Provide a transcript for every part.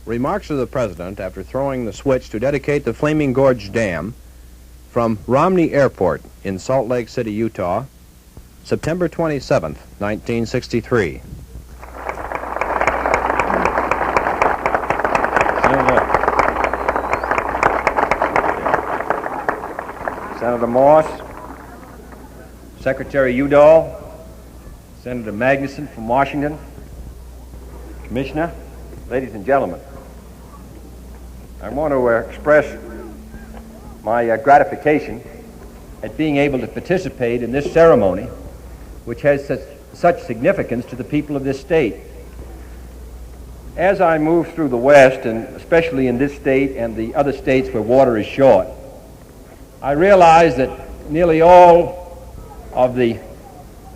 Remarks of the President after throwing the switch to dedicate the Flaming Gorge Dam from Romney Airport in Salt Lake City, Utah, September 27, 1963. Senator Morse, Secretary Udall, Senator Magnuson from Washington, Commissioner, ladies and gentlemen, I want to express my gratification at being able to participate in this ceremony, which has such significance to the people of this state. As I move through the West, and especially in this state and the other states where water is short, I realize that nearly all of the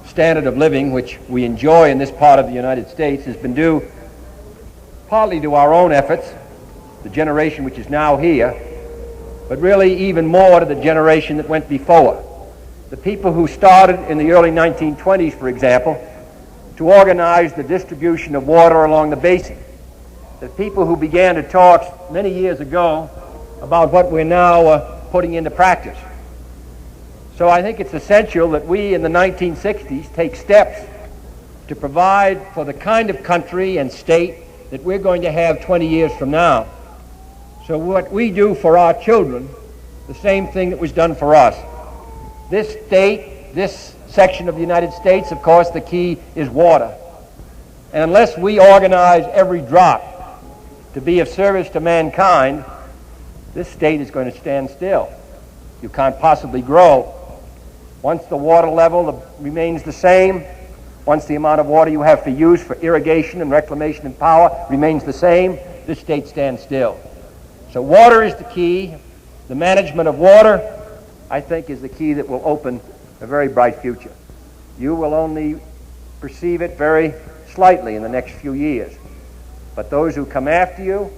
standard of living which we enjoy in this part of the United States has been due partly to our own efforts, the generation which is now here, but really even more to the generation that went before. The people who started in the early 1920s, for example, to organize the distribution of water along the basin. The people who began to talk many years ago about what we're now putting into practice. So I think it's essential that we in the 1960s take steps to provide for the kind of country and state that we're going to have 20 years from now. So what we do for our children, the same thing that was done for us. This state, this section of the United States, of course, the key is water. And unless we organize every drop to be of service to mankind, this state is going to stand still. You can't possibly grow. Once the water level remains the same, once the amount of water you have for use for irrigation and reclamation and power remains the same, this state stands still. So water is the key. The management of water, I think, is the key that will open a very bright future. You will only perceive it very slightly in the next few years. But those who come after you,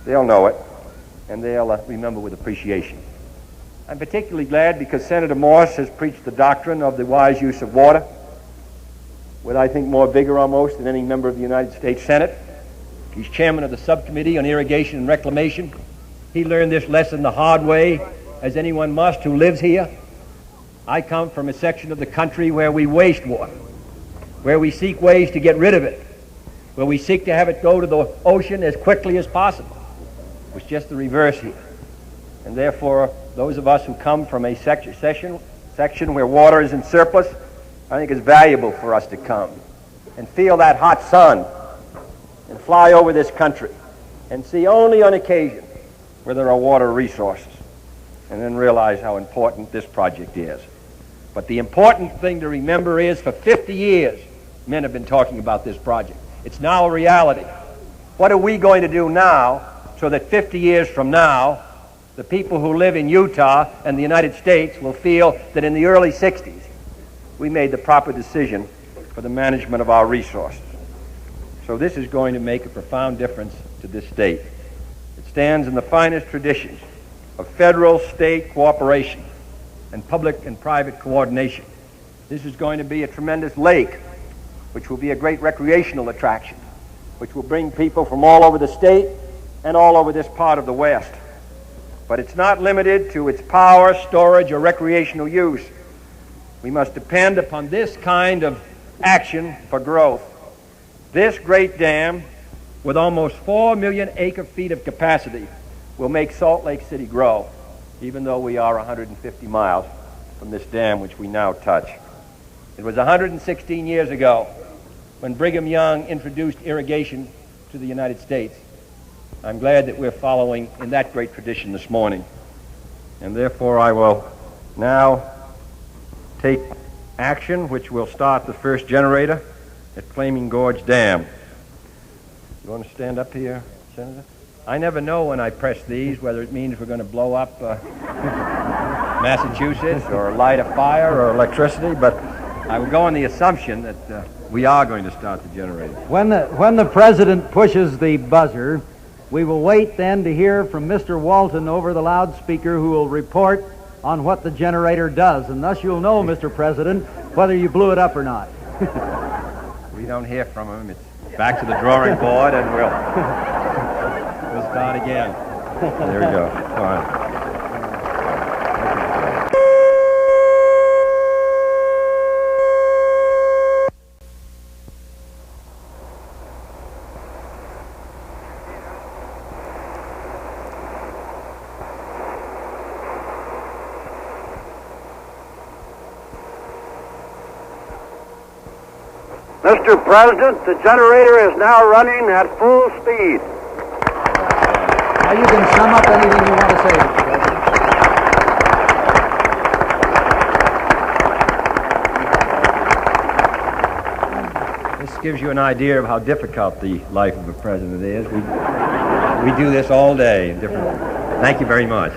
they'll know it, and they'll remember with appreciation. I'm particularly glad because Senator Morse has preached the doctrine of the wise use of water with, I think, more vigor almost than any member of the United States Senate. He's chairman of the subcommittee on irrigation and reclamation. He learned this lesson the hard way, as anyone must who lives here. I come from a section of the country where we waste water, where we seek ways to get rid of it, where we seek to have it go to the ocean as quickly as possible. It's just the reverse here. And therefore, those of us who come from a section where water is in surplus, I think it's valuable for us to come and feel that hot sun and fly over this country and see only on occasion where there are water resources, and then realize how important this project is. But the important thing to remember is for 50 years, men have been talking about this project. It's now a reality. What are we going to do now so that 50 years from now, the people who live in Utah and the United States will feel that in the early 60s, we made the proper decision for the management of our resources. So this is going to make a profound difference to this state. It stands in the finest traditions of federal state cooperation and public and private coordination. This is going to be a tremendous lake, which will be a great recreational attraction, which will bring people from all over the state and all over this part of the West. But it's not limited to its power, storage, or recreational use. We must depend upon this kind of action for growth. This great dam, with almost 4 million acre-feet of capacity, will make Salt Lake City grow, even though we are 150 miles from this dam which we now touch. It was 116 years ago when Brigham Young introduced irrigation to the United States. I'm glad that we're following in that great tradition this morning. And therefore I will now take action which will start the first generator at Flaming Gorge Dam. You want to stand up here, Senator? I never know when I press these whether it means we're going to blow up Massachusetts or light a fire or electricity, but I will go on the assumption that we are going to start the generator. When the President pushes the buzzer, we will wait then to hear from Mr. Walton over the loudspeaker, who will report on what the generator does, and thus you'll know, Mr. President, whether you blew it up or not. We don't hear from him. It's back to the drawing board, and we'll Let's start again. There we go. All right. Mr. President, the generator is now running at full speed. Now you can sum up anything you want to say, Mr. President. This gives you an idea of how difficult the life of a president is. We do this all day. Thank you very much.